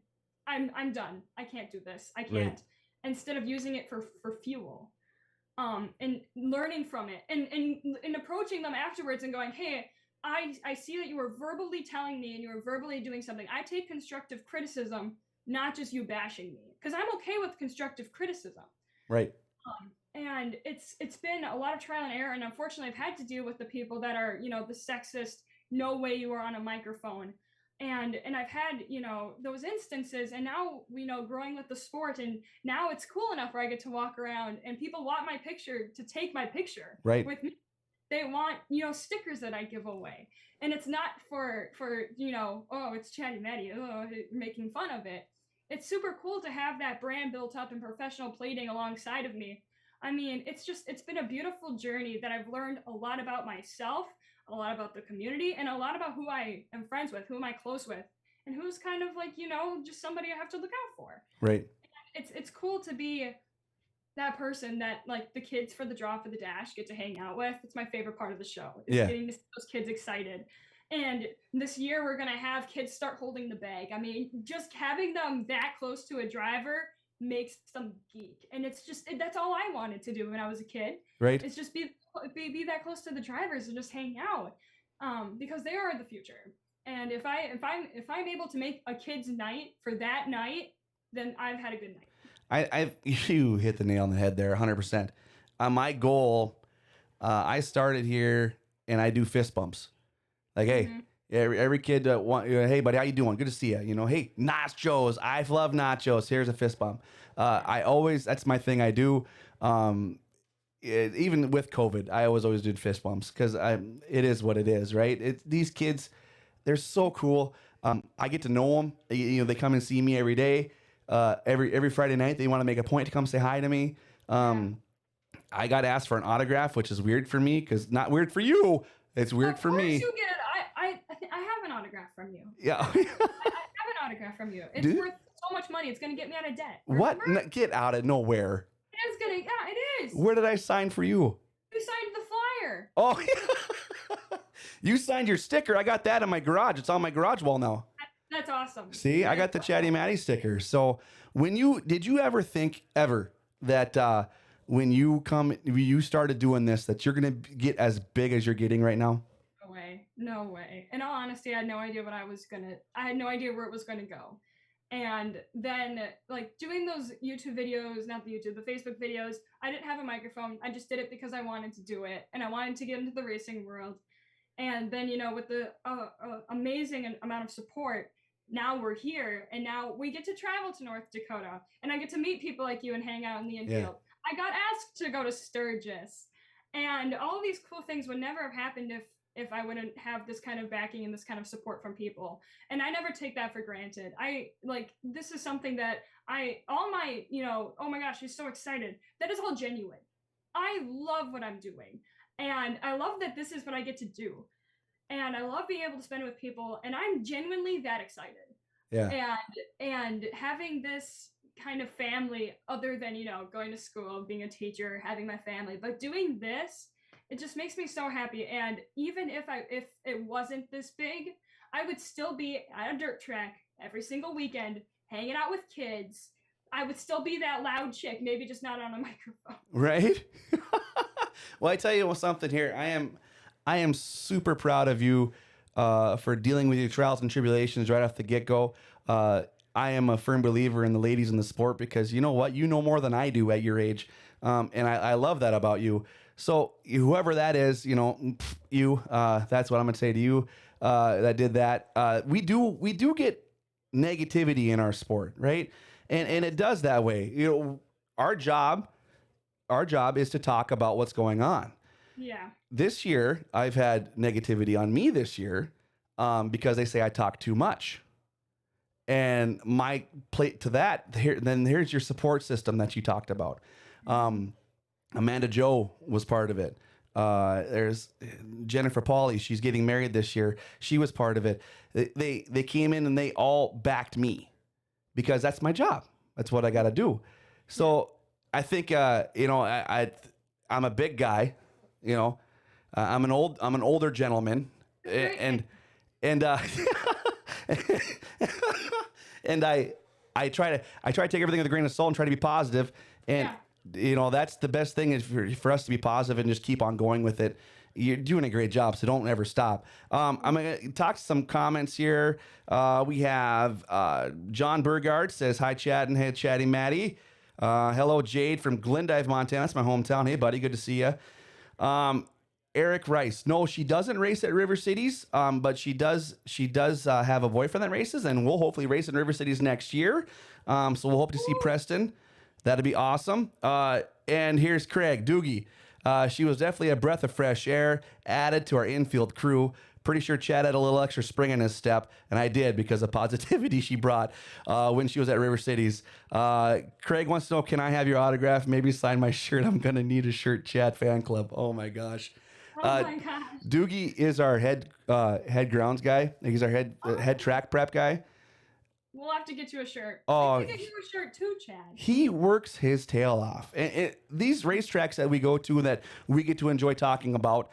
I'm done. I can't do this. I can't. Right. Instead of using it for fuel. And learning from it, and approaching them afterwards and going, hey, I see that you were verbally telling me and you were verbally doing something. I take constructive criticism, not just you bashing me, because I'm okay with constructive criticism. Right. And it's been a lot of trial and error, and unfortunately I've had to deal with the people that are, the sexist, no way you are on a microphone. And I've had, those instances, and now, growing with the sport, and now it's cool enough where I get to walk around and people want my picture to take my picture Right. with me. They want, stickers that I give away. And it's not for oh, it's ChattyMadi, oh, making fun of it. It's super cool to have that brand built up and professional plating alongside of me. I mean, it's been a beautiful journey that I've learned a lot about myself, a lot about the community, and a lot about who I am friends with, who am I close with, and who's kind of like, just somebody I have to look out for. Right. It's cool to be that person that, like, the kids for the draw for the dash get to hang out with. It's my favorite part of the show, is getting those kids excited. And this year we're gonna have kids start holding the bag. I mean, just having them that close to a driver makes them geek, and that's all I wanted to do when I was a kid. Right. It's just be that close to the drivers and just hang out, because they are the future. And if I'm able to make a kid's night for that night, then I've had a good night. You hit the nail on the head there, 100%. My goal, I started here and I do fist bumps. Like, hey, every kid hey buddy, how you doing? Good to see you. Hey, nachos. I love nachos. Here's a fist bump. That's my thing I do. Even with COVID, I always did fist bumps, because it is what it is, right? These kids, they're so cool. I get to know them. They come and see me every day. Every Friday night, they want to make a point to come say hi to me. I got asked for an autograph, which is weird for me, because not weird for you. It's weird for me. You get it. I have an autograph from you. Yeah. I have an autograph from you. It's worth so much money. It's going to get me out of debt. What? Get out of nowhere. It is. Where did I sign for you? You signed the flyer. Oh, you signed your sticker. I got that in my garage. It's on my garage wall now. That's awesome. See, I got the ChattyMadi sticker. So did you ever think that when you started doing this, that you're going to get as big as you're getting right now? No way. In all honesty, I had no idea I had no idea where it was going to go. And then, like, doing those YouTube videos, the Facebook videos, I didn't have a microphone. I just did it because I wanted to do it, and I wanted to get into the racing world. And then, with the amazing amount of support, now we're here, and now we get to travel to North Dakota, and I get to meet people like you and hang out in the infield. I got asked to go to Sturgis, and all these cool things would never have happened if I wouldn't have this kind of backing and this kind of support from people. And I never take that for granted. This is something that oh my gosh, she's so excited. That is all genuine. I love what I'm doing. And I love that this is what I get to do. And I love being able to spend it with people. And I'm genuinely that excited. Yeah. And having this kind of family, other than, going to school, being a teacher, having my family, but doing this, it just makes me so happy. And even if it wasn't this big, I would still be at a dirt track every single weekend, hanging out with kids. I would still be that loud chick, maybe just not on a microphone. Right? Well, I tell you something here. I am super proud of you for dealing with your trials and tribulations right off the get-go. I am a firm believer in the ladies in the sport, because you know what? You know more than I do at your age. And I love that about you. So whoever that is, that's what I'm going to say to you that did that. We do get negativity in our sport, right? And it does that way. Our job is to talk about what's going on. Yeah. This year, I've had negativity on me this year because they say I talk too much. And my plate to that, here's your support system that you talked about. Amanda Joe was part of it. There's Jennifer Pauly. She's getting married this year. She was part of it. They came in and they all backed me. because that's my job. That's what I got to do. So I think, I'm a big guy, I'm an older gentleman, and and I try to take everything with a grain of salt and try to be positive. And that's the best thing is for us to be positive and just keep on going with it. You're doing a great job, so don't ever stop. I'm going to talk some comments here. We have John Burgard says, hi, Chad and hey, ChattyMadi. Hello, Jade from Glendive, Montana. That's my hometown. Hey, buddy, good to see you. Eric Rice. No, she doesn't race at River Cities, but she does have a boyfriend that races, and we'll hopefully race in River Cities next year. So we'll hope to see Preston. That'd be awesome. And here's Craig Doogie. She was definitely a breath of fresh air added to our infield crew. Pretty sure Chad had a little extra spring in his step, and I did because of positivity she brought when she was at River Cities. Craig wants to know, can I have your autograph? Maybe sign my shirt. I'm going to need a shirt, Chad fan club. Oh, my gosh. Oh my gosh. Doogie is our head grounds guy. He's our head track prep guy. We'll have to get you a shirt. Oh, I can get you a shirt too, Chad. He works his tail off. And these racetracks that we go to that we get to enjoy talking about,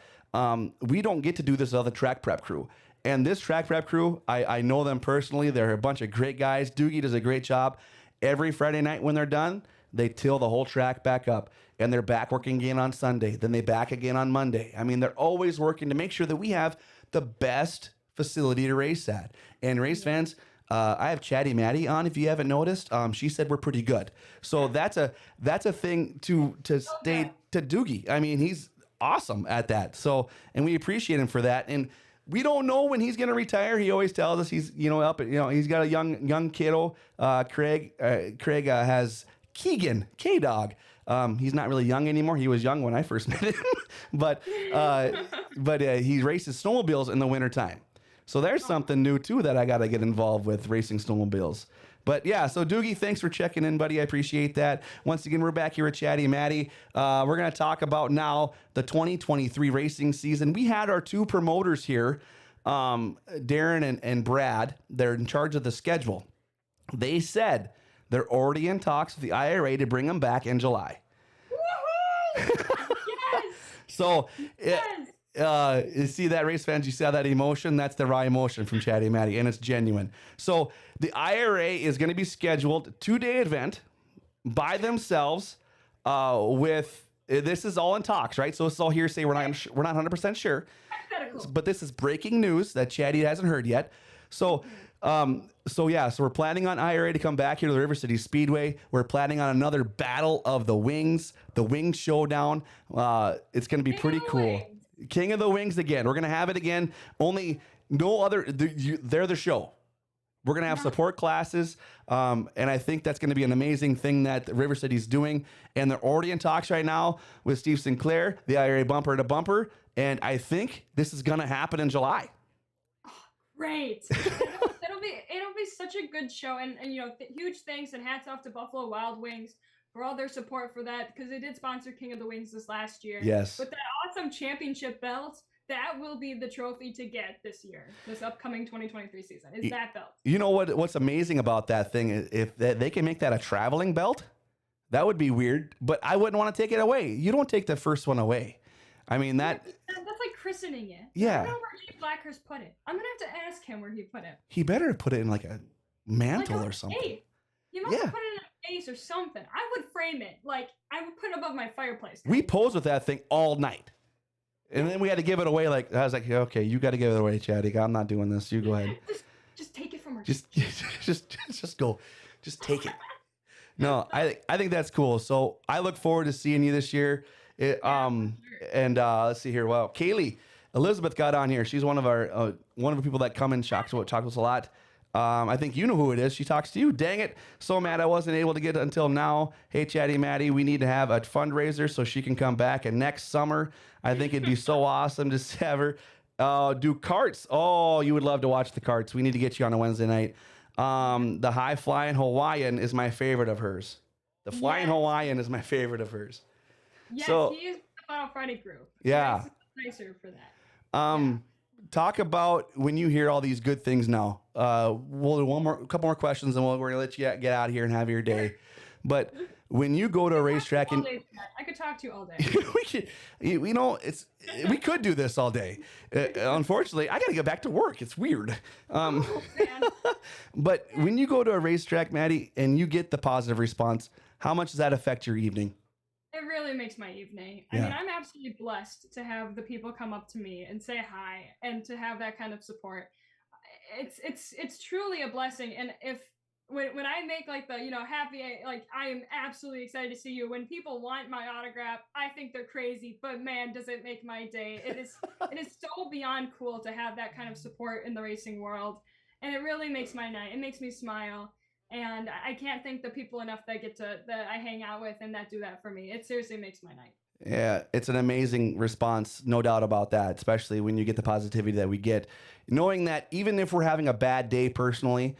we don't get to do this with other track prep crew. And this track prep crew, I know them personally. They're a bunch of great guys. Doogie does a great job. Every Friday night when they're done, they till the whole track back up. And they're back working again on Sunday. Then they back again on Monday. I mean, they're always working to make sure that we have the best facility to race at. And race fans, I have ChattyMadi on. If you haven't noticed, she said we're pretty good. So that's a thing to state to Doogie. I mean, he's awesome at that. So, and we appreciate him for that. And we don't know when he's going to retire. He always tells us he's he's got a young kiddo. Craig has Keegan K-Dog. He's not really young anymore. He was young when I first met him, but he races snowmobiles in the wintertime. So there's something new too that I got to get involved with, racing snowmobiles. But yeah, so Doogie, thanks for checking in, buddy. I appreciate that. Once again, we're back here at ChattyMadi. We're going to talk about now the 2023 racing season. We had our two promoters here, Darren and Brad. They're in charge of the schedule. They said they're already in talks with the IRA to bring them back in July. Woohoo! Yes! So, Yes! You see that, race fans? You saw that emotion? That's the raw emotion from ChattyMadi, and it's genuine. So the IRA is going to be scheduled 2-day event by themselves. With this is all in talks, right? So it's all hearsay. We're not 100% sure, but this is breaking news that Chatty hasn't heard yet. So we're planning on IRA to come back here to the River City Speedway. We're planning on another Battle of the Wings, the Wing Showdown. It's going to be pretty cool. King of the Wings again. We're going to have it again. Only no other. They're the show. We're going to have support classes. And I think that's going to be an amazing thing that River City's doing. And they're already in talks right now with Steve Sinclair, the IRA bumper to bumper. And I think this is going to happen in July. Great. It'll be such a good show. And huge thanks and hats off to Buffalo Wild Wings for all their support for that, because they did sponsor King of the Wings this last year. Yes. But that awesome championship belt, that will be the trophy to get this year, this upcoming 2023 season, is that belt. You know what's amazing about that thing is if they can make that a traveling belt, that would be weird, but I wouldn't want to take it away. You don't take the first one away. I mean, that's like christening it. Yeah. I don't know where Jake Blackhurst put it. I'm going to have to ask him where he put it. He better put it in like a mantle or something. Hey, you must have put it in a case or something. I would frame it. Like, I would put it above my fireplace. We posed with that thing all night. And then we had to give it away. Like, I was like, okay, you got to give it away, Chatty. I'm not doing this. You go ahead. Just take it from her. Just go. Just take it. No, I think that's cool. So I look forward to seeing you this year. And let's see here. Well, Kaylee Elizabeth got on here. She's one of the people that come and talk to us a lot. I think you know who it is. She talks to you. Dang it. So mad I wasn't able to get it until now. Hey, ChattyMadi, we need to have a fundraiser so she can come back. And next summer, I think it'd be so awesome to have her do carts. Oh, you would love to watch the carts. We need to get you on a Wednesday night. The High Flying Hawaiian is my favorite of hers. The Flying Hawaiian is my favorite of hers. Yes, so, he is the Final Friday group. Yeah. Nicer for that. Talk about when you hear all these good things now. we'll do a couple more questions, and we're gonna let you get out of here and have your day. But when you go to a racetrack, and I could talk to you all day. we could, we could do this all day. Unfortunately, I got to get back to work. It's weird. But when you go to a racetrack, Maddie, and you get the positive response, how much does that affect your evening? It really makes my evening. I mean, I'm absolutely blessed to have the people come up to me and say hi and to have that kind of support. It's truly a blessing. And when I make like the, happy, like I am absolutely excited to see you. When people want my autograph, I think they're crazy, but man, does it make my day. It is so beyond cool to have that kind of support in the racing world. And it really makes my night. It makes me smile. And I can't thank the people enough that I hang out with and that do that for me. It seriously makes my night. Yeah, it's an amazing response, no doubt about that, especially when you get the positivity that we get. Knowing that even if we're having a bad day personally,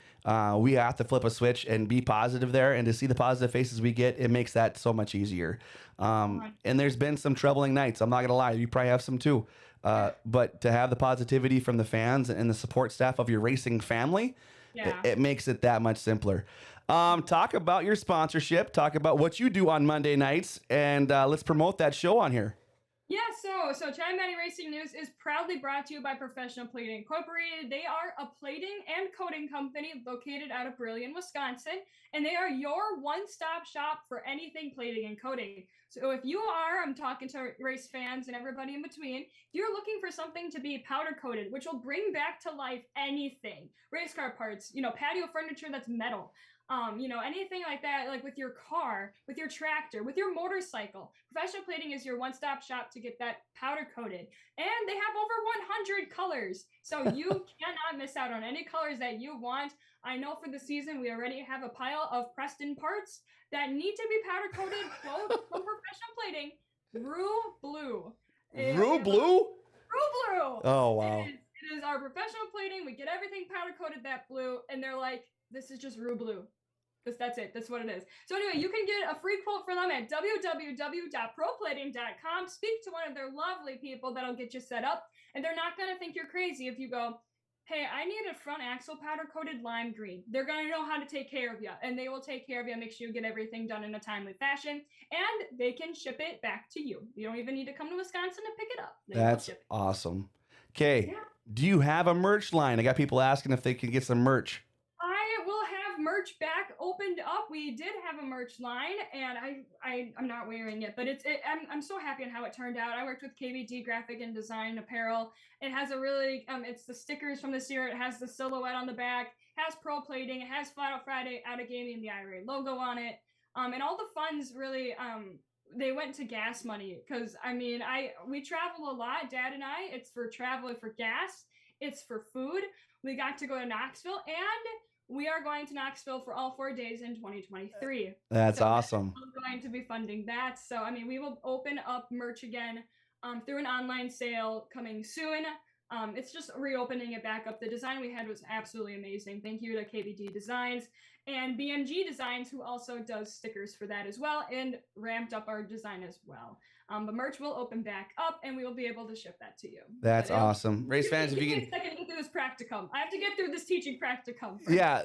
we have to flip a switch and be positive there. And to see the positive faces we get, it makes that so much easier. And there's been some troubling nights. I'm not going to lie. You probably have some too. But to have the positivity from the fans and the support staff of your racing family, it makes it that much simpler. Talk about your sponsorship. Talk about what you do on Monday nights, and let's promote that show on here. Yeah, so ChattyMadi Racing News is proudly brought to you by Professional Plating Incorporated. They are a plating and coating company located out of Brillion, Wisconsin, and they are your one-stop shop for anything plating and coating. So if you are, I'm talking to race fans and everybody in between, if you're looking for something to be powder coated, which will bring back to life anything, race car parts, patio furniture that's metal, anything like that, like with your car, with your tractor, with your motorcycle. Professional Plating is your one-stop shop to get that powder coated. And they have over 100 colors. So you cannot miss out on any colors that you want. I know for the season, we already have a pile of Preston parts that need to be powder coated, both from Professional Plating. Rue Blue. Rue Blue? Rue Blue. Oh, wow. It is our Professional Plating. We get everything powder coated that blue. And they're like, this is just Rue Blue. That's it. That's what it is. So anyway, you can get a free quote for them at www.proplating.com. Speak to one of their lovely people that'll get you set up. And they're not going to think you're crazy if you go, hey, I need a front axle powder coated lime green. They're going to know how to take care of you. And they will take care of you and make sure you get everything done in a timely fashion. And they can ship it back to you. You don't even need to come to Wisconsin to pick it up. That's awesome. Okay. Yeah. Do you have a merch line? I got people asking if they can get some merch. Merch back opened up. We did have a merch line, and I'm not wearing it, but I'm so happy on how it turned out. I worked with KBD Graphic and Design Apparel. It has a really it's the stickers from this year. It has the silhouette on the back, has pro plating, it has Flat Out Friday Out of Gaming and the IRA logo on it. And all the funds really they went to gas money because we travel a lot, Dad and I. It's for travel, for gas, it's for food. We got to go to Knoxville, and we are going to Knoxville for all 4 days in 2023. That's awesome. We're going to be funding that. So, we will open up merch again through an online sale coming soon. It's just reopening it back up. The design we had was absolutely amazing. Thank you to KBD Designs and BMG Designs, who also does stickers for that as well and ramped up our design as well. The merch will open back up, and we will be able to ship that to you. That's awesome. Race fans, if you can... I can get through this practicum. I have to get through this teaching practicum first. Yeah,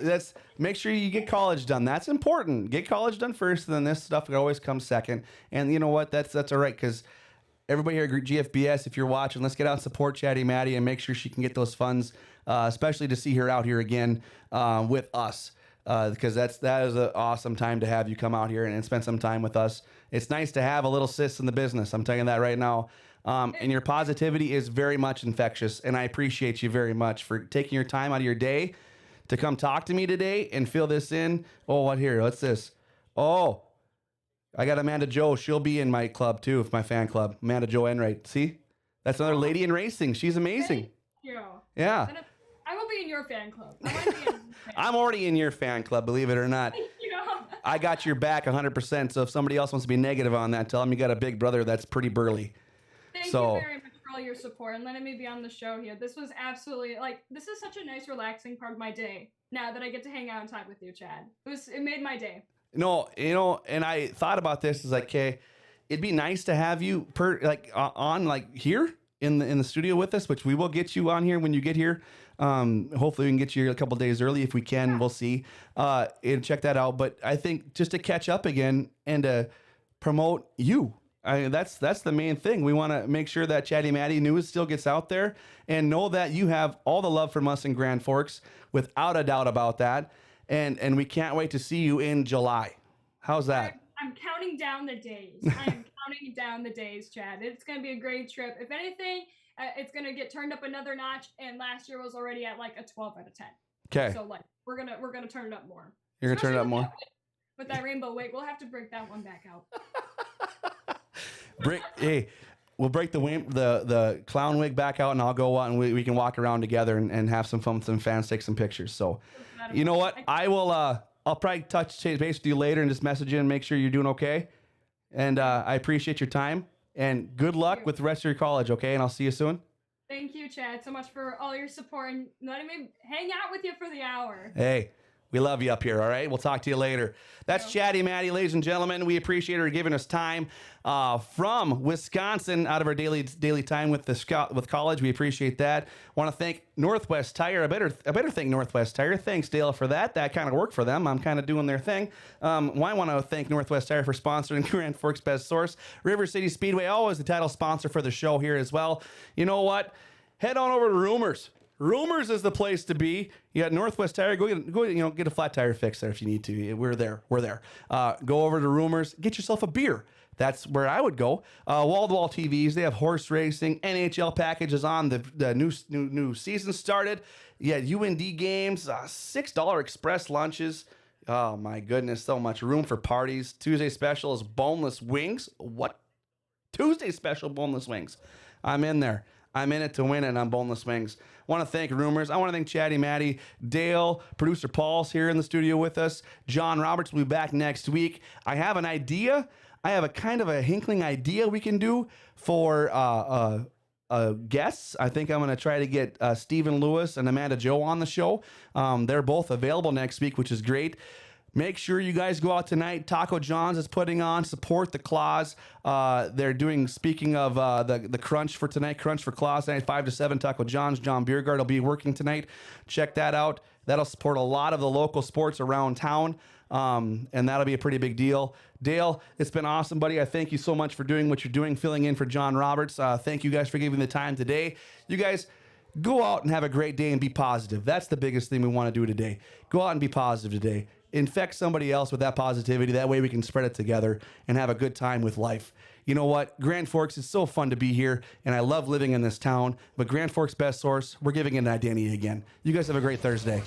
make sure you get college done. That's important. Get college done first, and then this stuff always comes second. And you know what? That's all right, because everybody here at GFBS, if you're watching, let's get out and support ChattyMadi and make sure she can get those funds, especially to see her out here again with us. Because that is an awesome time to have you come out here and spend some time with us. It's nice to have a little sis in the business. I'm telling you that right now. And your positivity is very much infectious. And I appreciate you very much for taking your time out of your day to come talk to me today and fill this in. Oh, what here? What's this? Oh, I got Amanda Joe. She'll be in my club too, my fan club. Amanda Joe Enright. See? That's another lady in racing. She's amazing. Thank you. Yeah. I will be in your fan club. I'm already in your fan club, believe it or not. I got your back 100%. So if somebody else wants to be negative on that, tell them you got a big brother that's pretty burly. Thank you very much for all your support and letting me be on the show here. This was absolutely this is such a nice, relaxing part of my day. Now that I get to hang out and talk with you, Chad, it made my day. No, and I thought about this. Is okay, it'd be nice to have you on here. in the studio with us, which we will get you on here when you get here. Hopefully we can get you here a couple days early if we can. Yeah. We'll see. And check that out. But I think just to catch up again and to promote you. That's the main thing. We want to make sure that ChattyMadi news still gets out there, and know that you have all the love from us in Grand Forks, without a doubt about that. And we can't wait to see you in July. How's that? I'm counting down the days. I am counting down the days, Chad. It's going to be a great trip. If anything, it's going to get turned up another notch. And last year was already at like a 12 out of 10. Okay. So like we're gonna turn it up more. You're gonna turn it up more with that rainbow wig. We'll have to break that one back out. We'll break the clown wig back out, and I'll go out and we can walk around together and have some fun with some fans, take some pictures. So, you know what? I will. I'll probably touch base with you later and just message you and make sure you're doing okay. And I appreciate your time, and good luck with the rest of your college. Okay, and I'll see you soon. Thank you, Chad, so much for all your support and letting me hang out with you for the hour. Hey. We love you up here, all right? We'll talk to you later. That's ChattyMadi, ladies and gentlemen. We appreciate her giving us time from Wisconsin out of our daily time with college. We appreciate that. Want to thank Northwest Tire. I better thank Northwest Tire. Thanks, Dale, for that. That kind of worked for them. I'm kind of doing their thing. I want to thank Northwest Tire for sponsoring Grand Forks Best Source. River City Speedway, always the title sponsor for the show here as well. You know what? Head on over to Rumors. Rumors is the place to be. You got Northwest Tire. Go get a flat tire fix there if you need to. We're there. Go over to Rumors. Get yourself a beer. That's where I would go. Wall-to-wall TVs. They have horse racing. NHL packages on. The new season started. Yeah, UND games. $6 express lunches. Oh my goodness, so much room for parties. Tuesday special is boneless wings. What? Tuesday special boneless wings. I'm in there. I'm in it to win it on boneless wings. Want to thank Rumors. I want to thank ChattyMadi, Dale, producer Paul's here in the studio with us. John Roberts will be back next week. I have an idea. I have a kind of a hinkling idea we can do for guests. I think I'm going to try to get Stephen Lewis and Amanda Joe on the show. They're both available next week, which is great. Make sure you guys go out tonight. Taco John's is putting on. Support the Claws. They're doing, speaking of the crunch for tonight, Crunch for Claws tonight, 5 to 7, Taco John's. John Biergard will be working tonight. Check that out. That'll support a lot of the local sports around town, and that'll be a pretty big deal. Dale, it's been awesome, buddy. I thank you so much for doing what you're doing, filling in for John Roberts. Thank you guys for giving the time today. You guys, go out and have a great day and be positive. That's the biggest thing we want to do today. Go out and be positive today. Infect somebody else with that positivity. That way we can spread it together and have a good time with life. You know what? Grand Forks is so fun to be here, and I love living in this town. But Grand Forks Best Source, we're giving it an identity again. You guys have a great Thursday.